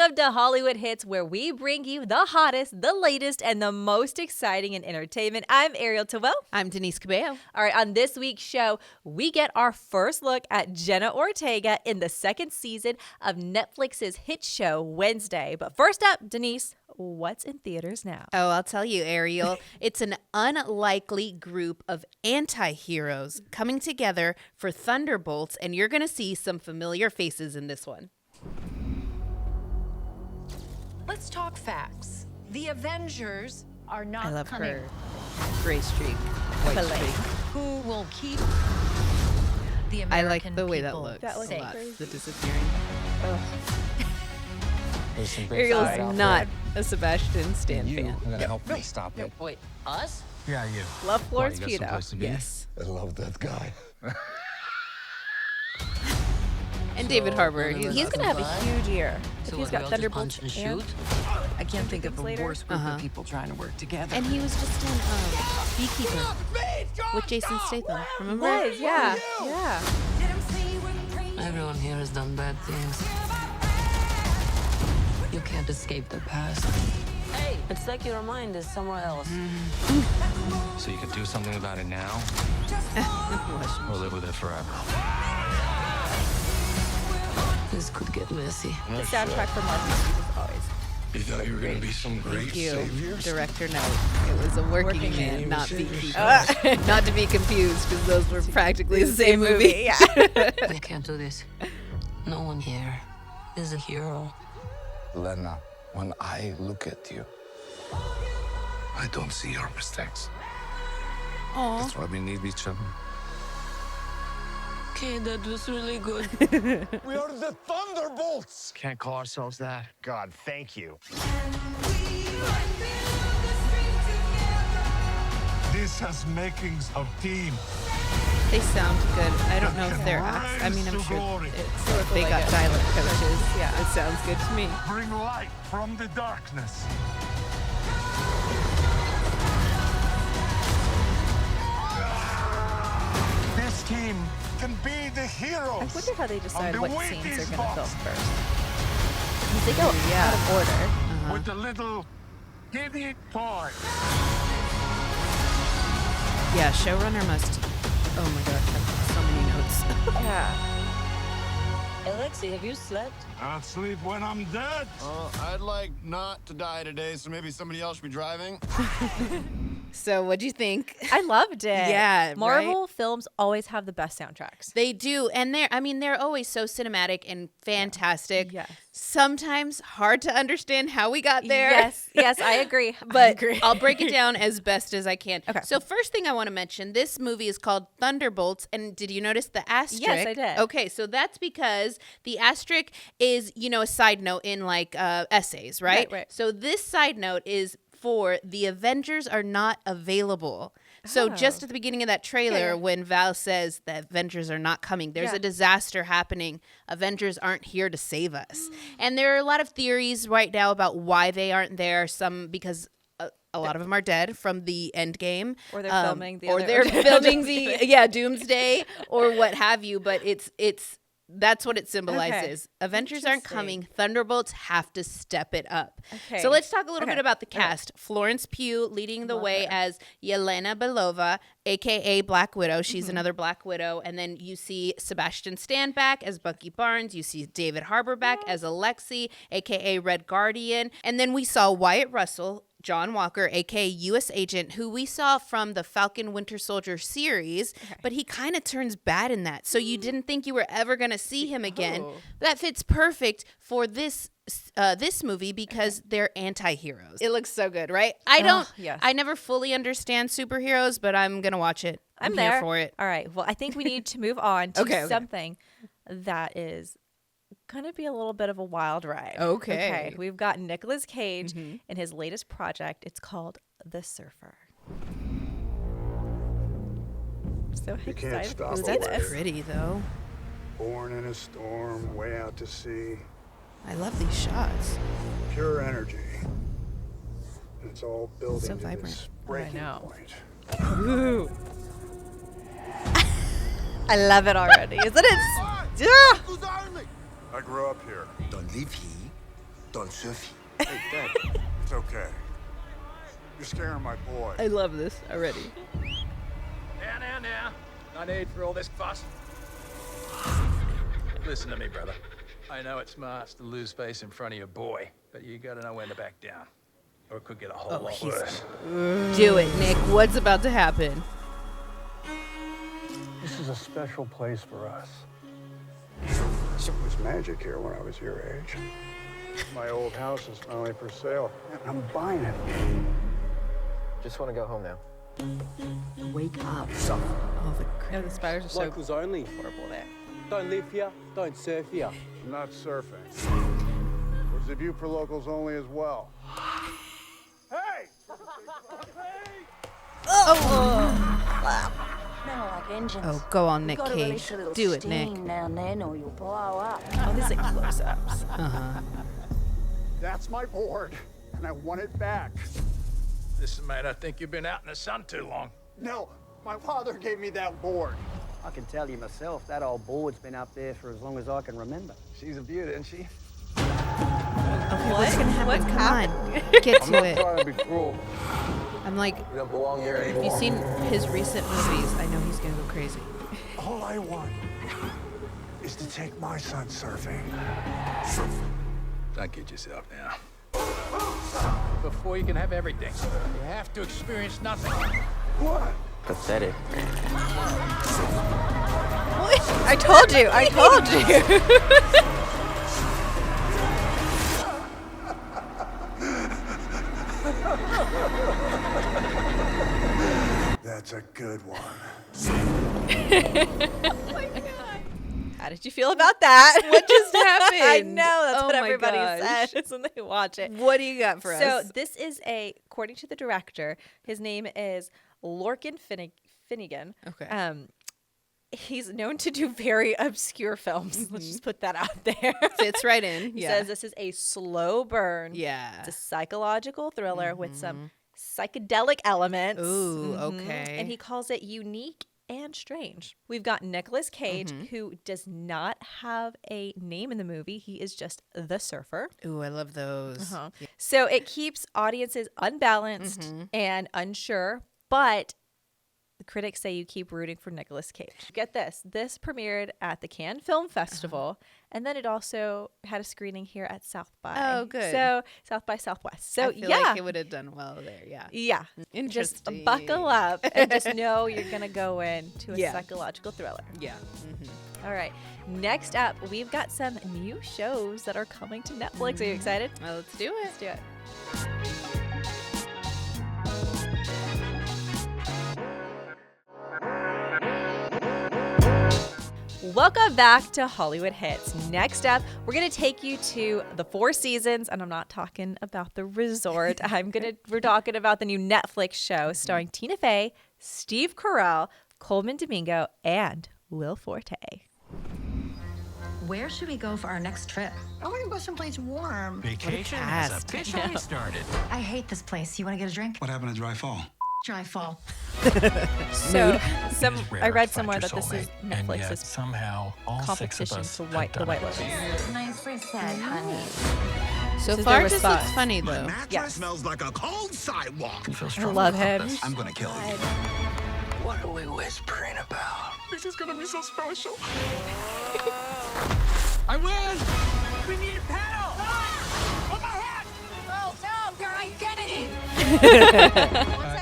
Welcome to Hollywood Hits, where we bring you the hottest, the latest, and the most exciting in entertainment. I'm Ariel Tavo. I'm Denise Cabello. All right, on this week's show, we get our first look at Jenna Ortega in the second season of Netflix's hit show Wednesday. But first up, Denise, what's in theaters now? Oh, I'll tell you, Ariel. It's an unlikely group of anti-heroes coming together for Thunderbolts, and you're going to see some familiar faces in this one. Let's talk facts. The Avengers are not I love coming. her gray streak, white streak. Who will keep the American I like the way that people looks That looks a lot. crazy. The disappearing. There's some big Ariel's side out not a Sebastian Stan there. You fan. are gonna help me stop it. Wait, us? Yeah, you. Love Florence Why, Pugh, you got though. someplace to be? Yes. I love that guy. And David Harbour. He's going to have a huge year. If So he's what, got we all just Thunderbolts punch and and shoot? I can't think of a later. worse group of people trying to work together. And he was just in Beekeeper with Jason Statham. Remember? Was, yeah. Yeah. Everyone here has done bad things. You can't escape the past. Hey, it's like your mind is somewhere else. So you can do something about it now, or live with it forever. This could get messy. The soundtrack for Marvel movies is always. You thought you were gonna be some great Thank you, saviors? director note. It was a working man, not Beekeeper. Saviors. Not to be confused, because those were practically the same movie. Yeah. We can't do this. No one here is a hero. Lena, when I look at you, I don't see your mistakes. Aw. That's why we need each other. Okay, that was really good. We are the Thunderbolts! Can't call ourselves that. God, thank you. This has makings of team. They sound good. I don't know if they're acts. I mean, I'm sure they got dialect coaches. Yeah, it sounds good to me. Bring light from the darkness. This team can be the heroes. I wonder how they decide the what weakest scenes they're going to film spots. first. Because they go out of order. With a little giddy toy. Yeah, showrunner must. Oh my gosh, have so many notes. Yeah. Alexi, have you slept? I'll sleep when I'm dead. I'd like not to die today, so maybe somebody else should be driving. So, what'd you think? I loved it. Yeah, Marvel films always have the best soundtracks. They do, and they're always so cinematic and fantastic. Yes. Sometimes hard to understand how we got there. Yes, I agree. But I'll break it down as best as I can. Okay. So first thing I want to mention, this movie is called Thunderbolts. And did you notice the asterisk? Yes, I did. Okay, so that's because the asterisk is, a side note in like essays, right? Right. So this side note is for the Avengers are not available. So just at the beginning of that trailer, Okay. when Val says the Avengers are not coming, there's Yeah. a disaster happening. Avengers aren't here to save us. And there are a lot of theories right now about why they aren't there. Some because a lot of them are dead from the end game. Or they're filming the or other- they're filming the Doomsday or what have you. But it's that's what it symbolizes. Avengers aren't Interesting. coming. Thunderbolts have to step it up. Okay. So let's talk a little Okay. bit about the cast. Florence Pugh leading the Love way her. as Yelena Belova, a.k.a. Black Widow. She's Mm-hmm. another Black Widow. And then you see Sebastian Stan back as Bucky Barnes. You see David Harbour back as Alexi, a.k.a. Red Guardian. And then we saw Wyatt Russell, John Walker, a.k.a. U.S. Agent, who we saw from the Falcon Winter Soldier series, but he kind of turns bad in that. So you didn't think you were ever going to see him again. Oh. That fits perfect for this movie because they're anti-heroes. It looks so good, right? yes. I never fully understand superheroes, but I'm going to watch it. I'm here there for it. All right. Well, I think we need to move on to Okay. something that is going to be a little bit of a wild ride. Okay. We've got Nicolas Cage in his latest project. It's called The Surfer. So You can't excited stop to a see That's this. pretty, though. Born in a storm, way out to sea. I love these shots. Pure energy. And it's all building So to vibrant. this breaking know. point. Ooh. I love it already. Isn't it? Yeah. I grew up here. Don't live here. Don't surf. Hey, Dad. It's okay. You're scaring my boy. I love this already. Now. No need for all this fuss. Listen to me, brother. I know it's smart to lose face in front of your boy, but you gotta know when to back down. Or it could get a whole lot worse. Do it, Nick. What's about to happen? This is a special place for us. There was magic here when I was your age. My old house is finally for sale, and I'm buying it. Just want to go home now. Wake up. No, the spiders are so Locals only. horrible there. Don't live here, don't surf here. I'm not surfing. There's a view for locals only as well. Hey! Oh, go on, Nick Cage. Do it, Nick. Oh, this is like close-ups. That's my board, and I want it back. This is made I think you've been out in the sun too long. No, my father gave me that board. I can tell you myself, that old board's been up there for as long as I can remember. She's a beauty, isn't she? Okay, what's gonna happen? Come on, get I'm to not it. trying to be cruel. I'm like, You don't belong here if anymore. you've seen his recent movies, I know he's gonna go crazy. All I want is to take my son surfing. Don't kid yourself now. Before you can have everything, you have to experience nothing. What? Pathetic. I told you. That's a good one. How did you feel about that? What just happened? I know. That's Oh what my everybody gosh. says when they watch it. What do you got for So us? this is according to the director, his name is Lorcan Finnegan. Okay. He's known to do very obscure films. Let's just put that out there. Fits right in. He Yeah. says this is a slow burn. Yeah. It's a psychological thriller with some psychedelic elements. Ooh, okay. And he calls it unique and strange. We've got Nicolas Cage, who does not have a name in the movie. He is just the surfer. Ooh, I love those. So it keeps audiences unbalanced and unsure, but the critics say you keep rooting for Nicolas Cage. Get this. This premiered at the Cannes Film Festival, and then it also had a screening here at South by. Oh, good. So South by Southwest. So I feel yeah. like it would have done well there. Yeah. Yeah. Just Interesting. buckle up and just know you're going to go into a Yeah. psychological thriller. Yeah. All right. Next up, we've got some new shows that are coming to Netflix. Are you excited? Well, let's do it. Let's do it. Welcome back to Hollywood Hits. Next up, we're going to take you to the Four Seasons, and I'm not talking about the resort. We're talking about the new Netflix show starring Tina Fey, Steve Carell, Coleman Domingo, and Will Forte. Where should we go for our next trip? I want to go someplace warm. Vacation has has officially started. I hate this place. You want to get a drink? What happened to Dry Fall? Dry fall. So, I read Rare somewhere to that this find is your soulmate, and yet Netflix's somehow all six of competition us to have the done White it. Lotus. Nicely said, honey. So This is far, their it just looks response. funny though. Yes. smells like a cold sidewalk. You feel I strong love about him. this? I'm gonna kill you. What are we whispering about? This is gonna be so special. I win! We need a paddle! On my hat! Oh, no, girl, I get it.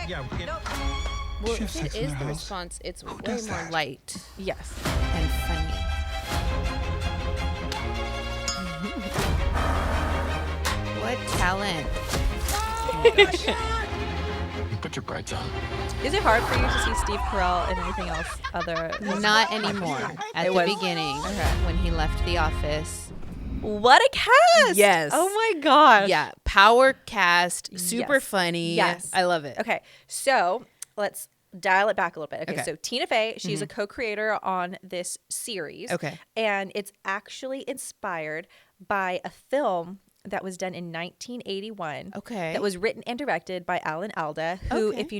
Yeah, we get... Well, She if has it sex in is her the house. response, it's way does more that? light Yes. and funny. What talent! You put your brights on. Is it hard for you to see Steve Carell in anything else other than Not anymore. At the was. beginning, when he left the office. What a cast! Yes. Oh my gosh. Yeah, power cast, super Yes. funny. Yes. I love it. Okay, so let's dial it back a little bit. Okay, Okay. so Tina Fey, she's a co-creator on this series. Okay. And it's actually inspired by a film that was done in 1981. Okay. That was written and directed by Alan Alda, who, Okay. if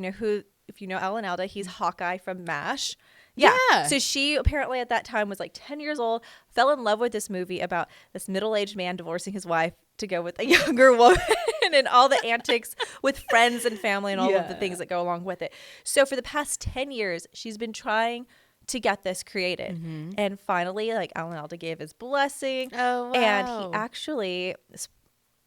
you know Alan Alda, he's Hawkeye from MASH. Yeah. Yeah. So she apparently at that time was like 10 years old, fell in love with this movie about this middle-aged man divorcing his wife to go with a younger woman and all the antics with friends and family and all of the things that go along with it. So for the past 10 years, she's been trying to get this created. And finally, like, Alan Alda gave his blessing. Oh, wow. And he actually,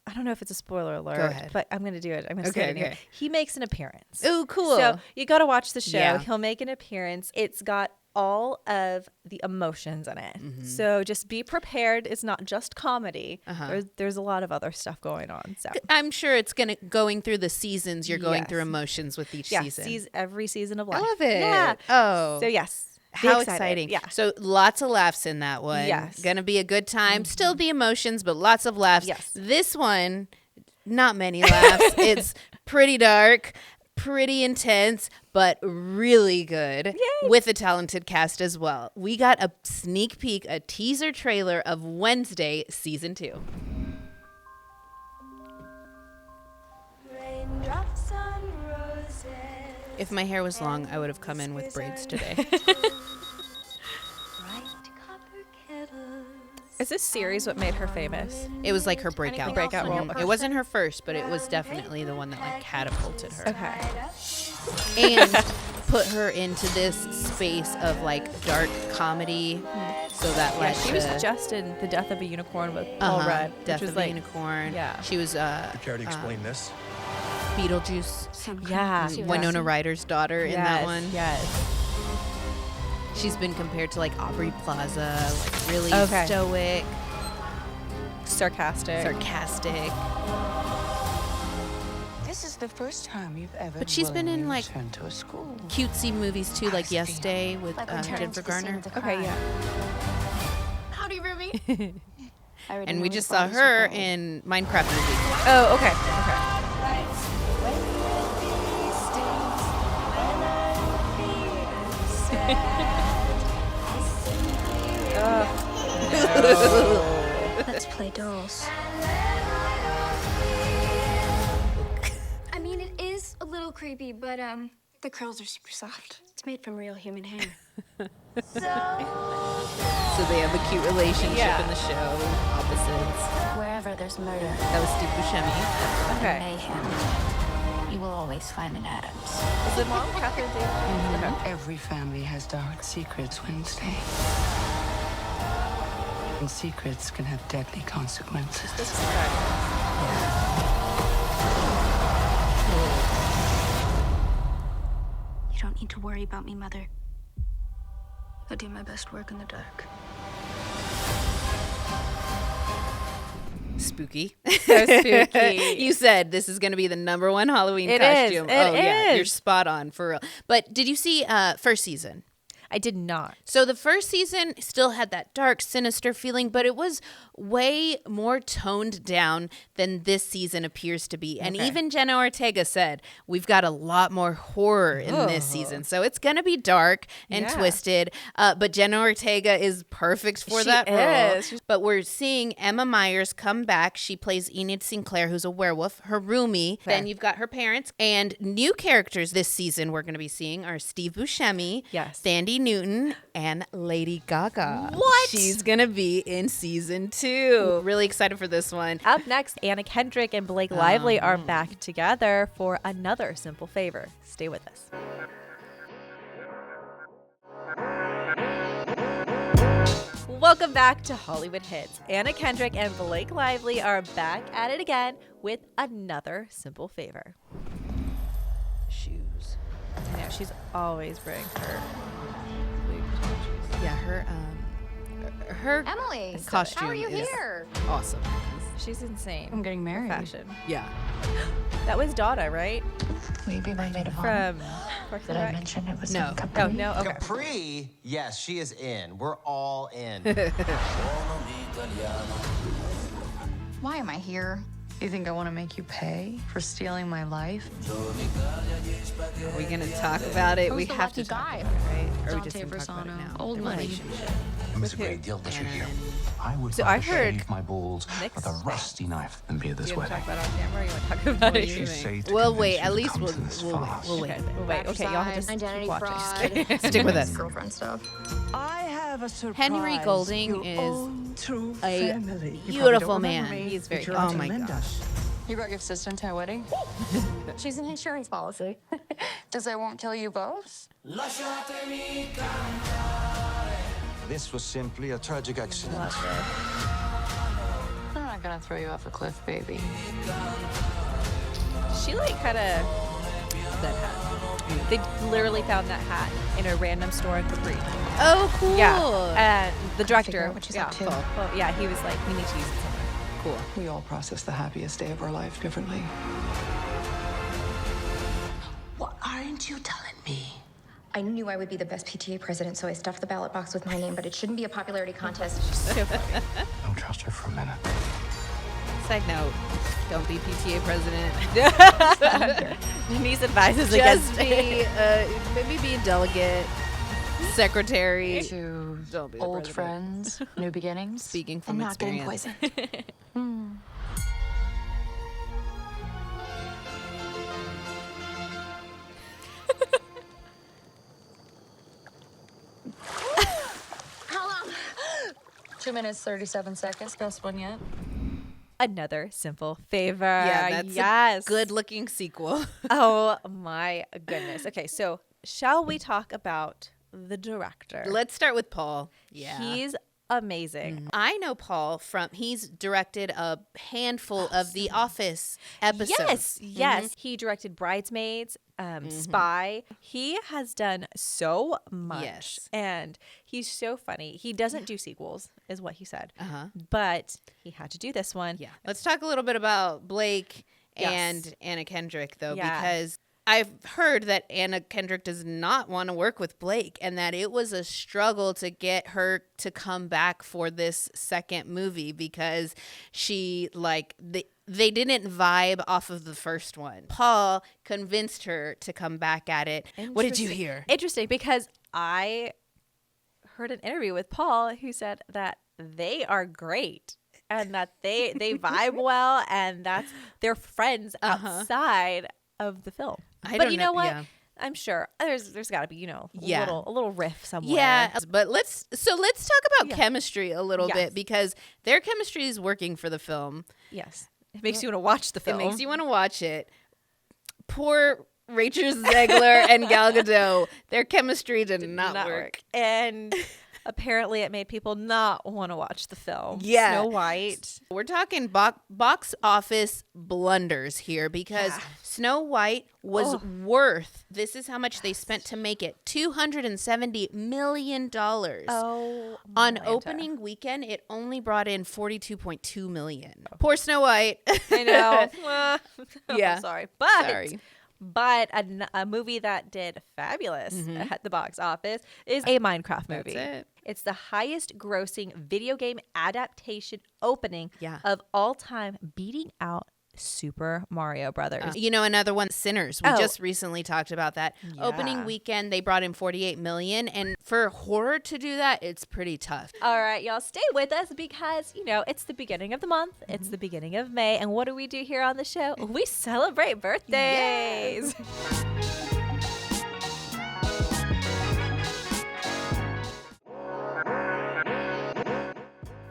I don't know if it's a spoiler alert, Go ahead. but I'm going to do it. I'm going to say it here. He makes an appearance. Oh, cool. So you got to watch the show. Yeah. He'll make an appearance. It's got all of the emotions in it. So just be prepared. It's not just comedy. There's a lot of other stuff going on. So I'm sure it's going through the seasons. You're going through emotions with each season. Every season of life. I love it. Yeah. Oh. So yes. Be How excited. exciting. Yeah. So lots of laughs in that one. Yes. Gonna be a good time. Still the emotions, but lots of laughs. Yes. This one, not many laughs. It's pretty dark, pretty intense, but really good. Yay. With a talented cast as well. We got a sneak peek, a teaser trailer of Wednesday season 2. Raindrops on roses. If my hair was long, I would have come in with braids today. Bright copper kettles. Is this series what made her famous? It was like her breakout Breakout role. It wasn't her first, but it was definitely the one that like catapulted her. Okay. And put her into this space of like dark comedy, so that Yeah, like she was just in The Death of a Unicorn with Paul Rudd. Death which was of like, a Unicorn. yeah. She was Care to explain this? Beetlejuice. Yeah. Winona Ryder's daughter in that Yes, one. Yes. She's been compared to like Aubrey Plaza, like really Okay. stoic, Sarcastic. This is the first time you've ever. But she's been in like returned to a school. cutesy movies too, like Yes Day with Like returning Jennifer to the scene Garner. of the Okay, crime. yeah. Howdy, Ruby. And we just saw her in Minecraft movie. Oh, okay. Okay. Let's play dolls. I mean, it is a little creepy, but the curls are super soft. It's made from real human hair. So they have a cute relationship in the show. Opposites. Wherever there's murder, That was Steve Buscemi. Okay. mayhem, you will always find an Adams. Is it mom? Catherine Zeta? Okay. Every family has dark secrets, Wednesday. And secrets can have deadly consequences. This is correct. You don't need to worry about me, Mother. I do my best work in the dark. Spooky. So spooky. You said this is going to be the #1 Halloween It is. costume. It Yeah, you're is. spot on for real. But did you see first season? I did not. So the first season still had that dark, sinister feeling, but it was way more toned down than this season appears to be. And even Jenna Ortega said, we've got a lot more horror in this season. So it's going to be dark and twisted. But Jenna Ortega is perfect for that role. But we're seeing Emma Myers come back. She plays Enid Sinclair, who's a werewolf, her roomie. Then you've got her parents. And new characters this season we're going to be seeing are Steve Buscemi, Sandy Newton, and Lady Gaga. What? She's going to be in season 2. Really excited for this one. Up next, Anna Kendrick and Blake Lively are back together for another simple favor. Stay with us. Welcome back to Hollywood Hits. Anna Kendrick and Blake Lively are back at it again with another simple favor. Shoes. I know, she's always wearing her. Yeah, her Emily, costume how are you is here? awesome. She's insane. I'm getting married. Fashion. Yeah. That was Donna, right? Will you be my maid of honor? From Parks Did and I Rec? mention it was No. some company? Oh, no? Okay. Capri? Yes, she is in. We're all in. Why am I here? You think I want to make you pay for stealing my life? Are we going to talk about it? Who's we the have lucky to talk guy? about it, right? Or we Dante just gonna talk about it Brasano, now? old The money. relationship. It was a great deal that you're here. I would So rather I heard shave my balls mixed with a rusty knife than be at this You want to wedding. talk about it on camera or you want to talk about it? You say to Well, convince wait. you At to least come we'll to this wait. farce. We'll wait. Okay, y'all just identity keep watching. fraud, Stick with us. girlfriend stuff. I have a surprise. Henry Golding Your is own true a family. You beautiful probably don't man. remember me, He's very but you're good. Auntie Oh my Linda. gosh. You brought your sister to our wedding? She's an insurance policy. Does I won't kill you both? This was simply a tragic accident. I'm not gonna throw you off a cliff, baby. She like kind of that hat. They literally found that hat in a random store in Capri. Oh, cool. Yeah, and the director. out what she's yeah, up to. Well, yeah, he was like, we need to use it somewhere. Cool. We all process the happiest day of our life differently. What aren't you telling me? I knew I would be the best PTA president, so I stuffed the ballot box with my name, but it shouldn't be a popularity contest. So funny. Don't trust her for a minute. Side note: don't be PTA president. Denise advises Just against be maybe be a delegate, secretary. To Don't be the old president. friends, new beginnings, Speaking from and not getting experience. poisoned. How long? 2 minutes, 37 seconds. Best one yet. Another simple favor. Yeah, that's yes. a good-looking sequel. Oh my goodness. Okay, so shall we talk about the director? Let's start with Paul. Yeah. He's amazing. I know Paul from, he's directed a handful of The Office episodes. Yes. He directed Bridesmaids, Spy. He has done so much. Yes. And he's so funny. He doesn't do sequels, is what he said. Uh-huh. But he had to do this one. Yeah. Let's talk a little bit about Blake Yes. and Anna Kendrick, though, Yeah. because I've heard that Anna Kendrick does not want to work with Blake and that it was a struggle to get her to come back for this second movie because she, like, they didn't vibe off of the first one. Paul convinced her to come back at it. What did you hear? Interesting, because I heard an interview with Paul who said that they are great and that they vibe well and that's they're friends outside of the film. But you know what? Yeah. I'm sure there's got to be, Yeah. a little riff somewhere. Yeah, but let's talk about Yeah. chemistry a little Yes. bit because their chemistry is working for the film. Yes. It makes you want to watch the film. It makes you want to watch it. Poor Rachel Zegler and Gal Gadot, their chemistry did not work. And apparently it made people not want to watch the film. Yeah. Snow White. We're talking box office blunders here because Snow White was worth, this is how much they spent to make it, $270 million. Oh, On opening weekend, it only brought in $42.2 million. Poor Snow White. I know. Yeah. Sorry. But a movie that did fabulous at the box office is a Minecraft movie. That's it. It's the highest grossing video game adaptation opening Yeah. of all time, beating out Super Mario Brothers. Another one, Sinners. We Oh. just recently talked about that. Yeah. Opening weekend, they brought in $48 million. And for horror to do that, it's pretty tough. All right, y'all, stay with us because, it's the beginning of the month. It's the beginning of May. And what do we do here on the show? We celebrate birthdays.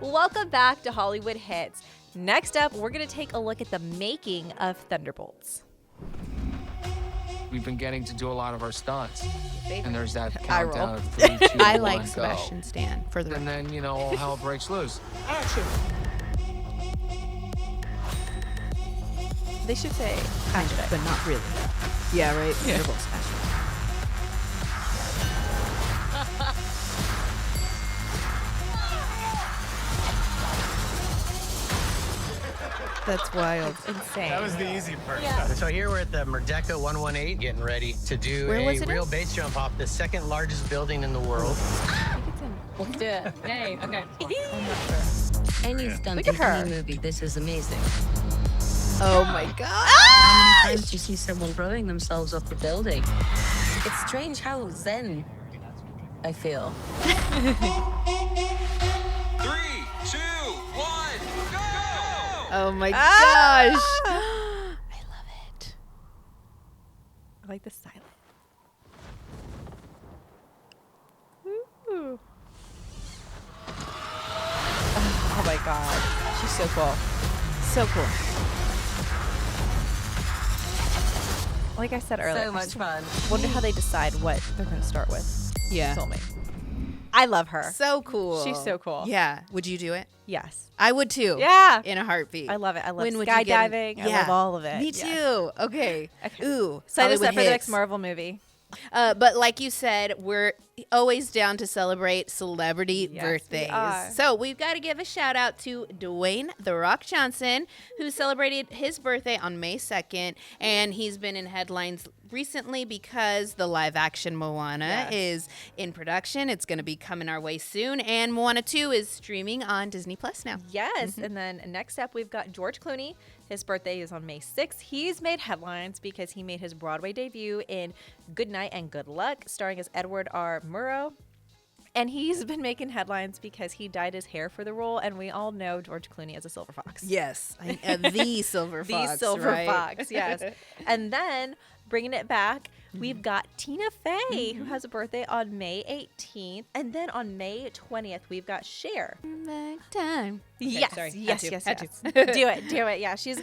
Welcome back to Hollywood Hits. Next up, we're going to take a look at the making of Thunderbolts. We've been getting to do a lot of our stunts. And there's that Eye roll. countdown of 3, 2, I 1, like go. Sebastian Stan for the And then, all hell breaks loose. They should say kind of, but not really. Yeah, right? Thunderbolts. That's wild. Insane. That was the easy part. Yeah. So here we're at the Merdeka 118 getting ready to do Where was a it real in? base jump off the second largest building in the world. Let's do it. Hey, okay. Any stunt Look at in her. any movie, this is amazing. Oh my God. How many times do you see someone throwing themselves off the building? It's strange how zen I feel. 2, 1, go! Oh my gosh. I love it. I like the silence. Ooh. Oh my god. She's so cool. So cool. Like I said earlier. So much fun. Wonder how they decide what they're going to start with. Yeah. Filming. I love her. So cool. She's so cool. Yeah. Would you do it? Yes. I would too. Yeah. In a heartbeat. I love it. I love When would you get skydiving. in? I Yeah. love all of it. Me Yes. too. Okay. Ooh. Set us Hollywood up for the next hits. Marvel movie. But like you said, we're always down to celebrate celebrity birthdays. are. So we've got to give a shout out to Dwayne The Rock Johnson, who celebrated his birthday on May 2nd. And he's been in headlines recently because the live action Moana is in production. It's going to be coming our way soon. And Moana 2 is streaming on Disney Plus now. Yes. And then next up, we've got George Clooney. His birthday is on May 6th. He's made headlines because he made his Broadway debut in Good Night and Good Luck, starring as Edward R. Murrow. And he's been making headlines because he dyed his hair for the role, and we all know George Clooney as a silver fox. Yes. The silver fox. The silver right? fox, yes. And then bringing it back, we've got Tina Fey, who has a birthday on May 18th. And then on May 20th, we've got Cher. Back time. Yes, sorry. yes, Had yes, to. yes. do it. Yeah, she's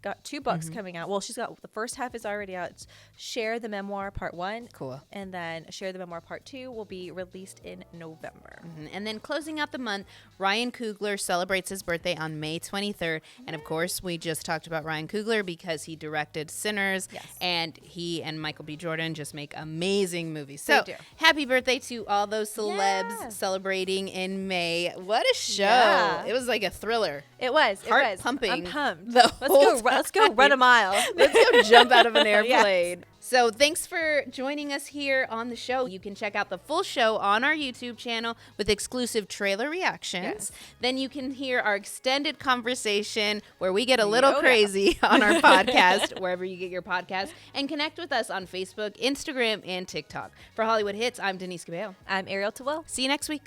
got 2 books coming out. Well, she's got the first half is already out. It's Share the Memoir Part 1. Cool. And then Share the Memoir Part 2 will be released in November. And then closing out the month, Ryan Coogler celebrates his birthday on May 23rd. And of course, we just talked about Ryan Coogler because he directed Sinners. Yes. And he and Michael B. Jordan just make amazing movies. So They do. happy birthday to all those celebs Yeah. celebrating in May. What a show. Yeah. It was like a thriller. It was. Heart pumping. I'm pumped. the whole Let's go time. run a mile. Let's go jump out of an Yes. airplane. So thanks for joining us here on the show. You can check out the full show on our YouTube channel with exclusive trailer reactions. Yes. Then you can hear our extended conversation where we get a little Oh, yeah. crazy on our podcast, wherever you get your podcast, and connect with us on Facebook, Instagram, and TikTok. For Hollywood Hits, I'm Denise Cabello. I'm Ariel Tawell. See you next week.